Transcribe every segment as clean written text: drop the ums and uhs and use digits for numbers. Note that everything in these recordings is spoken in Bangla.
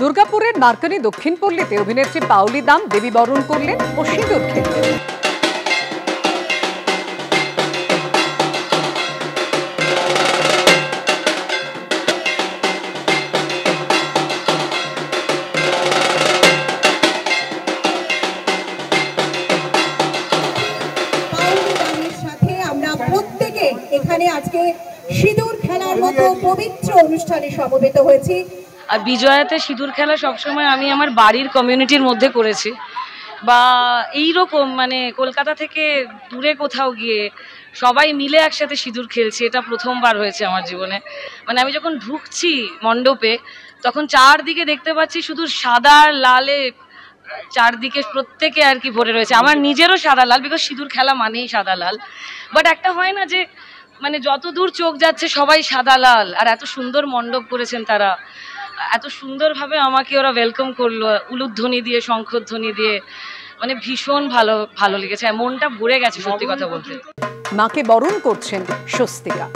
দুর্গাপুরের মার্কানি দক্ষিণ পল্লীতে অভিনেত্রী পাওলি দাম দেবী বরণ করলেন ও সিঁদুর খেললেন। এখানে আজকে সিঁদুর খেলার মতো পবিত্র অনুষ্ঠানে সমবেত হয়েছি। আর বিজয়াতে সিঁদুর খেলা সবসময় আমি আমার বাড়ির কমিউনিটির মধ্যে করেছি, বা এই রকম মানে কলকাতা থেকে দূরে কোথাও গিয়ে সবাই মিলে একসাথে সিঁদুর খেলছি, এটা প্রথমবার হয়েছে আমার জীবনে। মানে আমি যখন ঢুকছি মণ্ডপে তখন চারদিকে দেখতে পাচ্ছি শুধু সাদা লালে চারদিকে প্রত্যেকে আর কি ভরে রয়েছে। আমার নিজেরও সাদা লাল, বিকজ সিঁদুর খেলা মানেই সাদা লাল। বাট একটা হয় না যে মানে যত দূর চোখ যাচ্ছে সবাই সাদা লাল, আর এত সুন্দর মণ্ডপ করেছেন তারা, এত সুন্দরভাবে আমাকে ওরা ওয়েলকাম করলো উলুধ্বনি দিয়ে, শঙ্খধ্বনি দিয়ে, মানে ভীষণ ভালো লেগেছে, মনটা ভরে গেছে সত্যি কথা বলতে। মাকে বরণ করছেন স্বস্তিকা।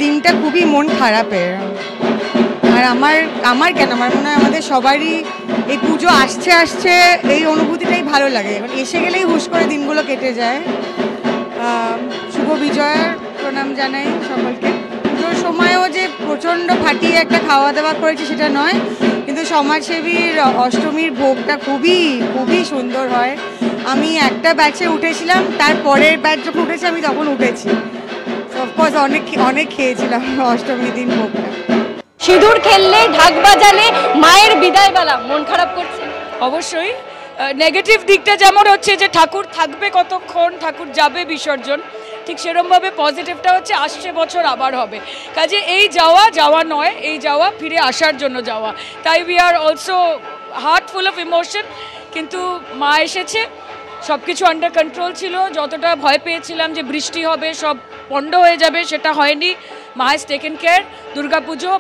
দিনটা খুবই মন খারাপের, আর আমার কেন আমার মনে হয় আমাদের সবারই এই পুজো আসছে এই অনুভূতিটাই ভালো লাগে। এখন এসে গেলেই হুশ করে দিনগুলো কেটে যায়। শুভ বিজয়ার প্রণাম জানাই সকলকে। পুজোর সময়ও যে প্রচণ্ড ফাটিয়ে একটা খাওয়া দাওয়া করেছি সেটা নয়, কিন্তু সমাজসেবীর অষ্টমীর ভোগটা খুবই সুন্দর হয়। আমি একটা ব্যাচে উঠেছিলাম, তার পরের ব্যাচ যখন উঠেছি আমি তখন উঠেছি। অফকোর্স অনেক খেয়েছিলাম অষ্টমী দিন ভোগটা। সিঁদুর খেললে, ঢাক বাজালে, মায়ের বিদায় বেলা মন খারাপ করছে? অবশ্যই। নেগেটিভ দিকটা যেমন হচ্ছে যে ঠাকুর থাকবে কতক্ষণ, ঠাকুর যাবে বিসর্জন, ঠিক সেরকমভাবে পজিটিভটা হচ্ছে আসছে বছর আবার হবে। কাজে এই যাওয়া নয়, এই যাওয়া ফিরে আসার জন্য যাওয়া। তাই we are also heart full of emotion. কিন্তু মা এসেছে, সব কিছু আন্ডার কন্ট্রোল ছিল। যতটা ভয় পেয়েছিলাম যে বৃষ্টি হবে, সব পণ্ড হয়ে যাবে, সেটা হয়নি। মা হ্যাজ টেকেন কেয়ার। দুর্গাপুজো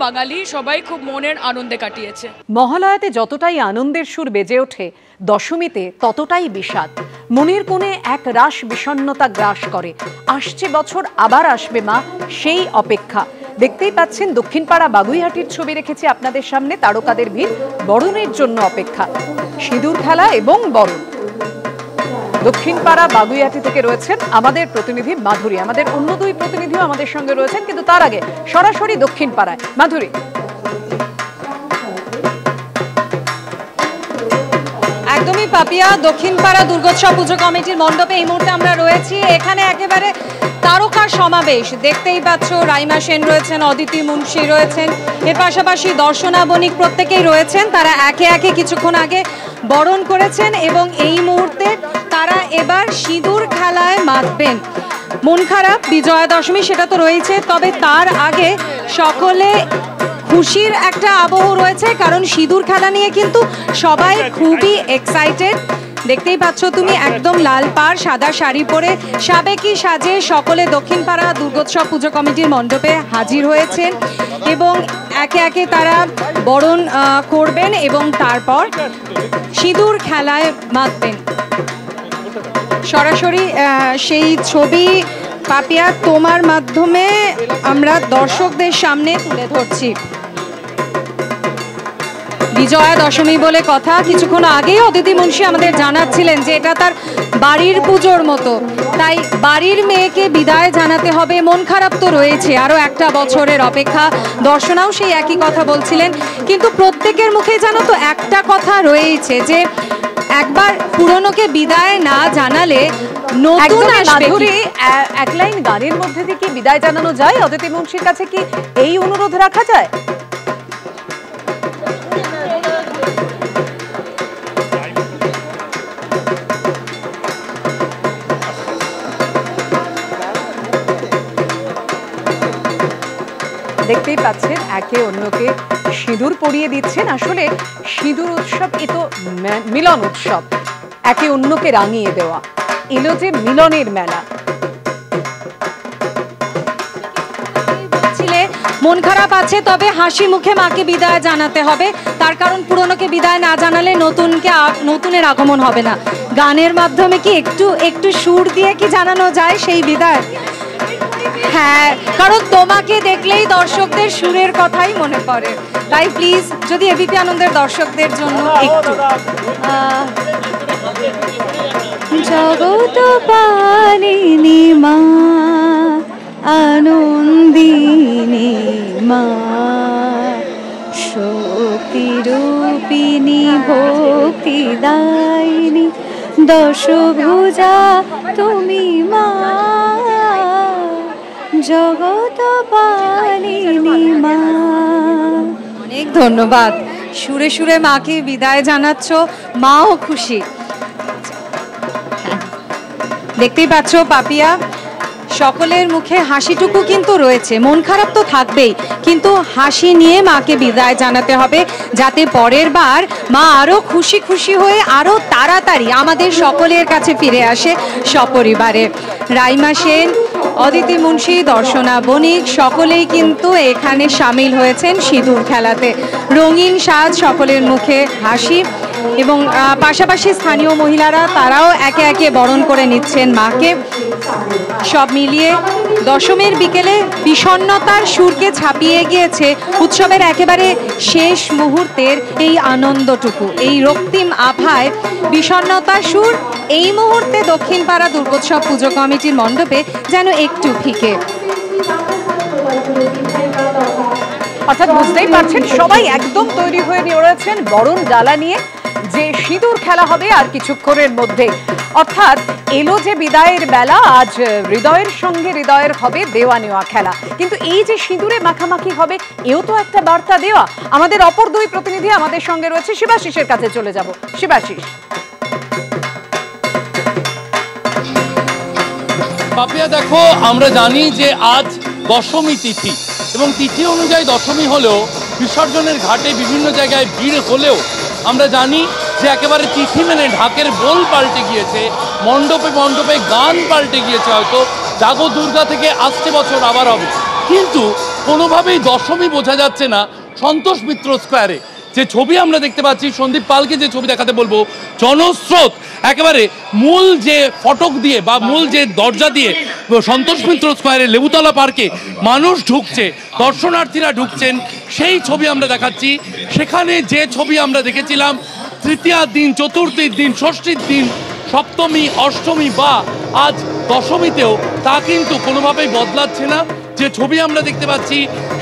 বাঙালি সবাই খুব মনের আনন্দে কাটিয়েছে। মহালয়াতে যতটাই আনন্দের সুর বেজে ওঠে, দশমীতে ততটাই বিষাদ। মনের কোণে এক রাশ বিষণ্ণতা গ্রাস করে। আসছে বছর আবার আসবে মা, সেই অপেক্ষা। দেখতেই পাচ্ছেন দক্ষিণপাড়া বাগুইহাটির ছবি রেখেছি আপনাদের সামনে। তারকাদের ভিড়, বরণের জন্য অপেক্ষা। সিঁদুর খেলা এবং বরণ। দক্ষিণপাড়া বাগুইহাটি থেকে রয়েছেন আমাদের প্রতিনিধি মাধুরী। আমাদের অন্য দুই প্রতিনিধিও আমাদের সঙ্গে রয়েছেন, কিন্তু তার আগে সরাসরি দক্ষিণপাড়ায় মাধুরী। একদমই পাপিয়া, দক্ষিণপাড়া দুর্গোৎসব পুজো কমিটির মণ্ডপে এই মুহূর্তে আমরা রয়েছি। এখানে একেবারে তারকার সমাবেশ। দেখতেই পাচ্ছ, রাইমা সেন রয়েছেন, অদিতি মুন্সি রয়েছেন, এর পাশাপাশি দর্শনা বণিক প্রত্যেকেই রয়েছেন। তারা একে একে কিছুক্ষণ আগে বরণ করেছেন এবং এই মুহূর্তে তারা এবার সিঁদুর খেলায় মাতবেন। মন খারাপ, বিজয়া দশমী সেটা তো রয়েছে, তবে তার আগে সকলে খুশির একটা আবহ রয়েছে, কারণ সিঁদুর খেলা নিয়ে কিন্তু সবাই খুবই এক্সাইটেড। দেখতেই পাচ্ছ তুমি, একদম লাল পাড় সাদা শাড়ি পরে সাবেকি সাজে সকলে দক্ষিণপাড়া দুর্গোৎসব পুজো কমিটির মণ্ডপে হাজির হয়েছেন এবং একে একে তারা বরণ করবেন এবং তারপর সিঁদুর খেলায় মাতবেন। সরাসরি সেই ছবি পাপিয়া তোমার মাধ্যমে আমরা দর্শকদের সামনে তুলে ধরছি। বিজয়া দশমী বলে কথা, কিছুক্ষণ আগেই অদিতি মুন্সি আমাদের জানাচ্ছিলেন যে এটা তার বাড়ির পুজোর মতো, তাই বাড়ির মেয়েকে বিদায় জানাতে হবে। মন খারাপ তো রয়েছে, আরও একটা বছরের অপেক্ষা। দর্শনাও সেই একই কথা বলছিলেন, কিন্তু প্রত্যেকের মুখে জানো তো একটা কথা রয়েছে যে একবার পুরনোকে বিদায় না জানালে নতুন আসবে। এক লাইন গানের মধ্যে দিয়ে কি বিদায় জানানো যায়? অদিতি মুন্সির কাছে কি এই অনুরোধ রাখা যায়? দেখতেই পাচ্ছেন একে অন্যকে সিঁদুর পরিয়ে দিচ্ছেন। আসলে সিঁদুর উৎসব এ তো মিলন উৎসব, একে অন্যকে রাঙিয়ে দেওয়া। এলো যে মিলনের মেলা। মন খারাপ আছে, তবে হাসি মুখে মাকে বিদায় জানাতে হবে। তার কারণ পুরনোকে বিদায় না জানালে নতুনের আগমন হবে না। গানের মাধ্যমে কি একটু সুর দিয়ে কি জানানো যায় সেই বিদায়? হ্যাঁ, কারণ তোমাকে দেখলেই দর্শকদের সুরের কথাই মনে পড়ে। তাই প্লিজ যদি এবিপি আনন্দের দর্শকদের জন্য একটু জগত পালিনী মা, আনন্দিনী মা, শক্তি রূপিণী ভক্তিদায়িনী, দশভুজা তুমি মা, জগত পালিনী মা। অনেক ধন্যবাদ। সুরে সুরে মাকে বিদায় জানাচ্ছ, মাও খুশি। দেখতেই পাচ্ছ পাপিয়া, সকলের মুখে হাসিটুকু কিন্তু রয়েছে। মন খারাপ তো থাকবেই, কিন্তু হাসি নিয়ে মাকে বিদায় জানাতে হবে, যাতে পরের বার মা আরও খুশি খুশি হয়ে আরও তাড়াতাড়ি আমাদের সকলের কাছে ফিরে আসে সপরিবারে। রাইমা সেন, অদিতি মুন্সি, দর্শনা বণিক সকলেই কিন্তু এখানে সামিল হয়েছেন সিঁদুর খেলাতে। রঙিন সাজ, সকলের মুখে হাসি, এবং পাশাপাশি স্থানীয় মহিলারা তারাও একে একে বরণ করে নিচ্ছেন মাকে। সব মিলিয়ে দশমীর বিকেলে বিষণ্ণতার সুরকে ছাপিয়ে গিয়েছে উৎসবের একেবারে শেষ মুহূর্তের এই আনন্দটুকু। এই রক্তিম আভায় বিষণ্ণতার সুর এই মুহূর্তে দক্ষিণপাড়া দুর্গোৎসব পুজো কমিটির মণ্ডপে যেন একটু ফিকে। অর্থাৎ বুঝতেই পারছেন সবাই একদম তৈরি হয়ে রয়েছেন বরণ ডালা নিয়ে, যে সিঁদুর খেলা হবে আর কিছুক্ষণের মধ্যে। অর্থাৎ এলো যে বিদায়ের বেলা, আজ হৃদয়ের সঙ্গে হৃদয়ের হবে দেওয়া নেওয়া খেলা। কিন্তু এই যে সিঁদুরে মাখামাখি হবে, এও তো একটা বার্তা দেওয়া। আমাদের অপর দুই প্রতিনিধি আমাদের সঙ্গে রয়েছে, শিবাশিসের কাছে চলে যাব। শিবাশিস, পাপিয়া দেখো, আমরা জানি যে আজ দশমী তিথি, এবং তিথি অনুযায়ী দশমী হলেও বিসর্জনের ঘাটে বিভিন্ন জায়গায় ভিড় হলেও আমরা জানি যে একেবারে তিথি মেনে ঢাকের বোল পাল্টে গিয়েছে, মণ্ডপে মণ্ডপে গান পাল্টে গিয়েছে। হয়তো জাগো দুর্গা থেকে আসছে বছর আবার হবে, কিন্তু কোনোভাবেই দশমী বোঝা যাচ্ছে না সন্তোষ মিত্র স্কোয়ারে। যে ছবি আমরা দেখতে পাচ্ছি, সন্দীপ পালকে যে ছবি দেখাতে বলবো, জনস্রোত একেবারে মূল যে ফটক দিয়ে বা মূল যে দরজা দিয়ে সন্তোষ মিত্র স্কোয়ারে লেবুতলা পার্কে মানুষ ঢুকছে, দর্শনার্থীরা ঢুকছেন, সেই ছবি আমরা দেখাচ্ছি। সেখানে যে ছবি আমরা দেখেছিলাম তৃতীয়ার দিন, চতুর্থীর দিন, ষষ্ঠীর দিন, সপ্তমী, অষ্টমী বা আজ দশমীতেও, তা কিন্তু কোনোভাবেই বদলাচ্ছে না। যে ছবি আমরা দেখতে পাচ্ছি,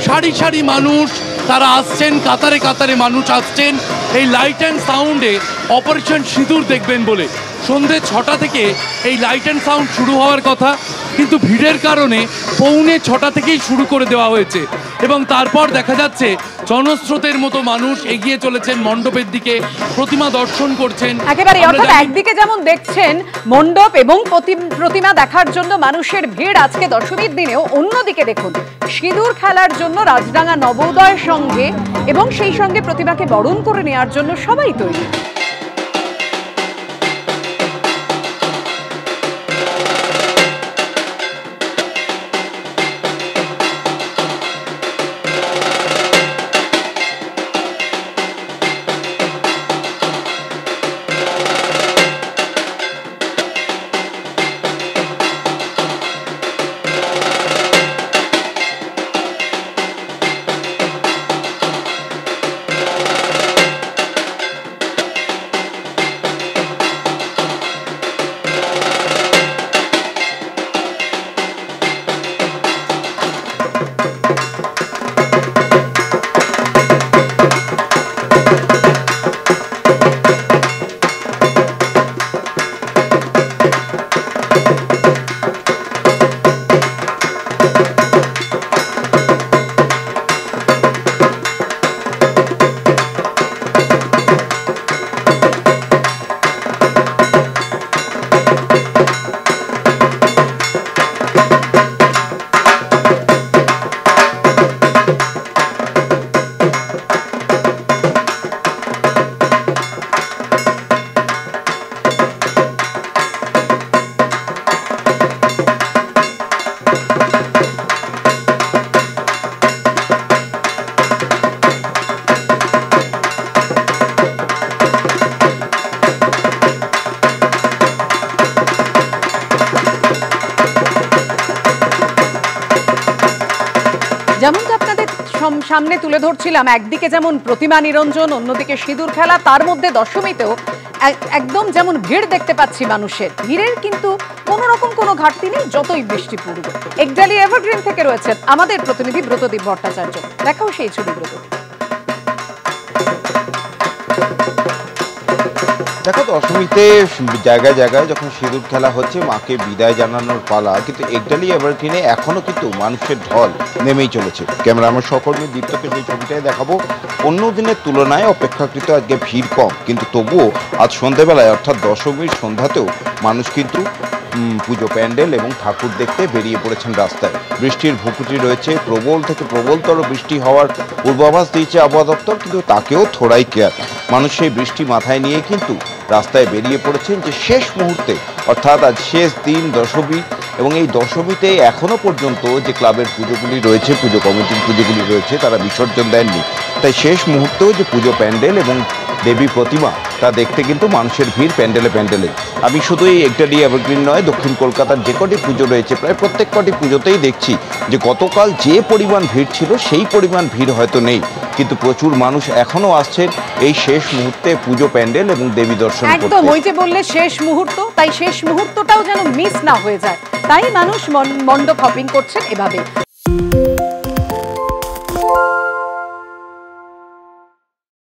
সারি সারি মানুষ তারা আসছেন, কাতারে কাতারে মানুষ আসছেন এই লাইট অ্যান্ড সাউন্ডে অপারেশন সিঁদুর দেখবেন বলে। সন্ধ্যে 6টা থেকে এই লাইট অ্যান্ড সাউন্ড শুরু হওয়ার কথা, কিন্তু ভিড়ের কারণে 6:45 থেকেই শুরু করে দেওয়া হয়েছে, এবং তারপর দেখা যাচ্ছে জনস্রোতের মতো মানুষ এগিয়ে চলেছেন মণ্ডপের দিকে, প্রতিমা দর্শন করছেন। একেবারে অর্থাৎ একদিকে যেমন দেখছেন মণ্ডপ এবং প্রতিমা দেখার জন্য মানুষের ভিড় আজকে দশমীর দিনেও, অন্যদিকে দেখুন সিঁদুর খেলার জন্য রাজডাঙ্গা নবোদয় সঙ্গে এবং সেই সঙ্গে প্রতিমাকে বরণ করে নেওয়ার জন্য সবাই তৈরি। যেমনটা আপনাদের সামনে তুলে ধরছিলাম, একদিকে যেমন প্রতিমা নিরঞ্জন, অন্যদিকে সিঁদুর খেলা, তার মধ্যে দশমীতেও একদম যেমন ভিড় দেখতে পাচ্ছি মানুষের, ভিড়ের কিন্তু কোনো রকম কোনো ঘাটতি নেই যতই বৃষ্টি পড়ুক। একডালি এভারগ্রিন থেকে রয়েছেন আমাদের প্রতিনিধি ব্রতদীপ ভট্টাচার্য, দেখাও সেই ছবি ব্রত। দেখো, দশমীতে জায়গায় জায়গায় যখন সিঁদুর খেলা হচ্ছে, মাকে বিদায় জানানোর পালা, কিন্তু একডালি এভারগ্রিনে এখনো কিন্তু মানুষের ঢল নেমেই চলেছে। ক্যামেরাম্যান সহকর্মী দীপ্তকে যে ছবিটাই দেখাবো, অন্য দিনের তুলনায় অপেক্ষাকৃত আজকে ভিড় কম, কিন্তু তবুও আজ সন্ধ্যাবেলায় অর্থাৎ দশমীর সন্ধ্যাতেও মানুষ কিন্তু পুজো প্যান্ডেল এবং ঠাকুর দেখতে বেরিয়ে পড়েছেন রাস্তায়। বৃষ্টির ভুকুটি রয়েছে, প্রবল থেকে প্রবলতর বৃষ্টি হওয়ার পূর্বাভাস দিয়েছে আবহাওয়া দপ্তর, কিন্তু তাকেও থোড়াই কেয়ার। মানুষ সেই বৃষ্টি মাথায় নিয়ে কিন্তু রাস্তায় বেরিয়ে পড়েছেন যে শেষ মুহূর্তে, অর্থাৎ আজ শেষ দিন দশমী, এবং এই দশমীতে এখনো পর্যন্ত যে ক্লাবের পুজোগুলি রয়েছে, পুজো কমিটির পুজোগুলি রয়েছে, তারা বিসর্জন দেননি। তাই শেষ মুহূর্তেও যে পুজো প্যান্ডেল এবং দেবী প্রতিমা তা দেখতে কিন্তু মানুষের ভিড় প্যান্ডেলে প্যান্ডেলে। আমি শুধু এই একডালি এভারগ্রিন নয়, দক্ষিণ কলকাতার যে কটি পুজো রয়েছে প্রায় প্রত্যেক কটি পুজোতেই দেখছি যে গতকাল যে পরিমাণ ভিড় ছিল সেই পরিমাণ ভিড় হয়তো নেই, কিন্তু প্রচুর মানুষ এখনো আসছেন এই শেষ মুহূর্তে পুজো প্যান্ডেল এবং দেবী দর্শন করতে। একদম, ওই যে বললে শেষ মুহূর্ত, তাই শেষ মুহূর্তটাও যেন মিস না হয়ে যায়, তাই মানুষ মণ্ডপ হপিং করছেন এভাবে।